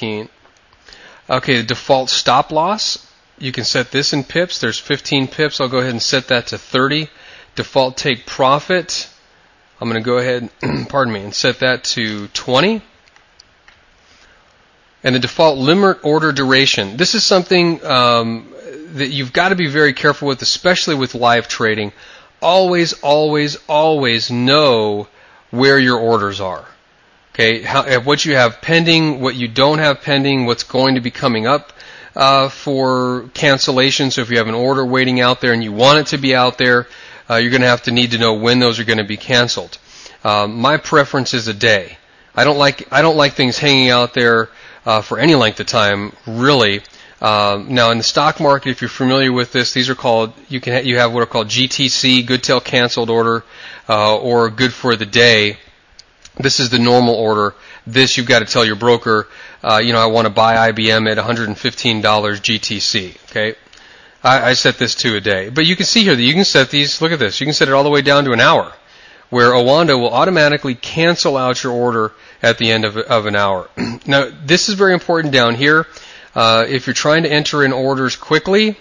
15. Okay, the default stop loss, you can set this in pips. There's 15 pips. I'll go ahead and set that to 30. Default take profit, I'm going to go ahead, pardon me, and set that to 20. And the default limit order duration. This is something that you've got to be very careful with, especially with live trading. Always, always, always know where your orders are. Okay, what you have pending, what you don't have pending, what's going to be coming up for cancellation. So if you have an order waiting out there and you want it to be out there, you're going to need to know when those are going to be canceled. My preference is a day. I don't like things hanging out there for any length of time, really. Now in the stock market, if you're familiar with this, these are called, you have what are called GTC, good till canceled order, or good for the day. This is the normal order. This you've got to tell your broker, I want to buy IBM at $115 GTC. Okay, I set this to a day, but you can see here that you can set these. Look at this. You can set it all the way down to an hour, where Owanda will automatically cancel out your order at the end of an hour. Now this is very important down here. If you're trying to enter in orders quickly,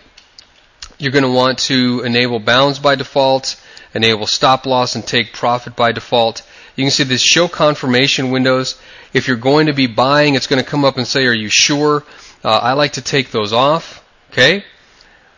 you're going to want to enable bounds by default, enable stop loss and take profit by default. You can see this show confirmation windows. If you're going to be buying, it's going to come up and say, are you sure? I like to take those off, okay?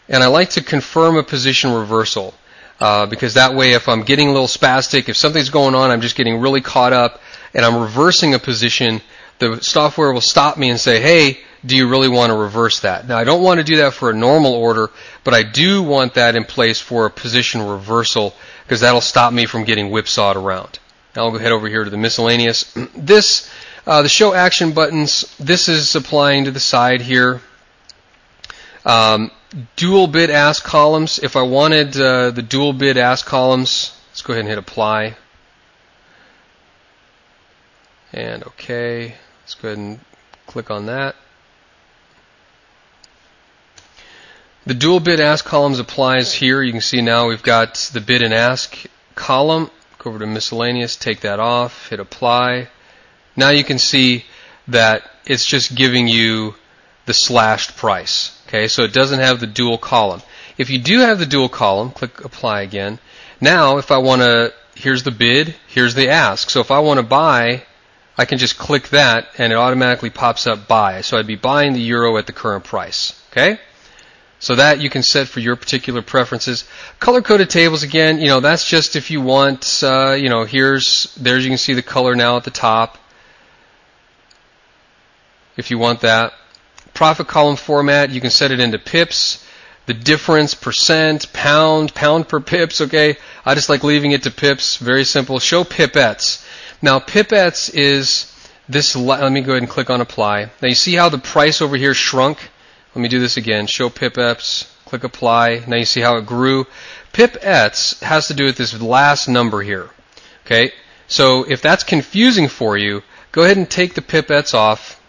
And I like to confirm a position reversal, because that way if I'm getting a little spastic, if something's going on, I'm just getting really caught up, and I'm reversing a position, the software will stop me and say, hey, do you really want to reverse that? Now, I don't want to do that for a normal order, but I do want that in place for a position reversal, because that'll stop me from getting whipsawed around. Now I'll go head over here to the miscellaneous. This, the show action buttons, this is applying to the side here. Dual bid ask columns. If I wanted the dual bid ask columns, let's go ahead and hit apply. And okay, let's go ahead and click on that. The dual bid ask columns applies here. You can see now we've got the bid and ask column. Go over to miscellaneous, take that off, hit apply. Now you can see that it's just giving you the slashed price. Okay, so it doesn't have the dual column. If you do have the dual column, click apply again. Now if I want to, here's the bid, here's the ask. So if I want to buy, I can just click that and it automatically pops up buy. So I'd be buying the euro at the current price. Okay? So that you can set for your particular preferences. Color-coded tables, again, that's just if you want, there you can see the color now at the top. If you want that. Profit column format, you can set it into pips. The difference, percent, pound per pips, okay? I just like leaving it to pips, very simple. Show pipettes. Now, pipettes is this, let me go ahead and click on apply. Now you see how the price over here shrunk? Let me do this again. Show pipettes. Click apply. Now you see how it grew. Pipettes has to do with this last number here. Okay? So if that's confusing for you, go ahead and take the pipettes off.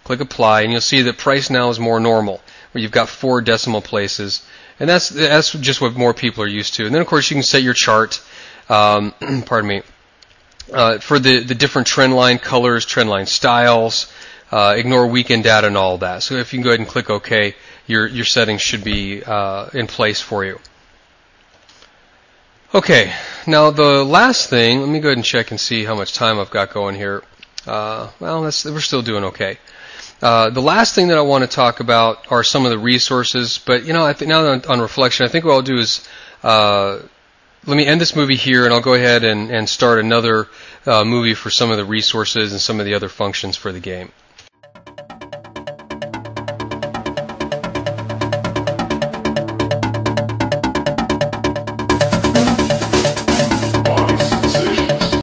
Click apply, and you'll see that price now is more normal, where you've got 4 decimal places. And that's just what more people are used to. And then, of course, you can set your chart, pardon me, for the different trend line colors, trend line styles. Ignore weekend data and all that. So if you can go ahead and click OK, your settings should be in place for you. Okay, now the last thing, let me go ahead and check and see how much time I've got going here. Well, we're still doing okay. The last thing that I want to talk about are some of the resources, but I think now on reflection, I think what I'll do is let me end this movie here, and I'll go ahead and start another movie for some of the resources and some of the other functions for the game.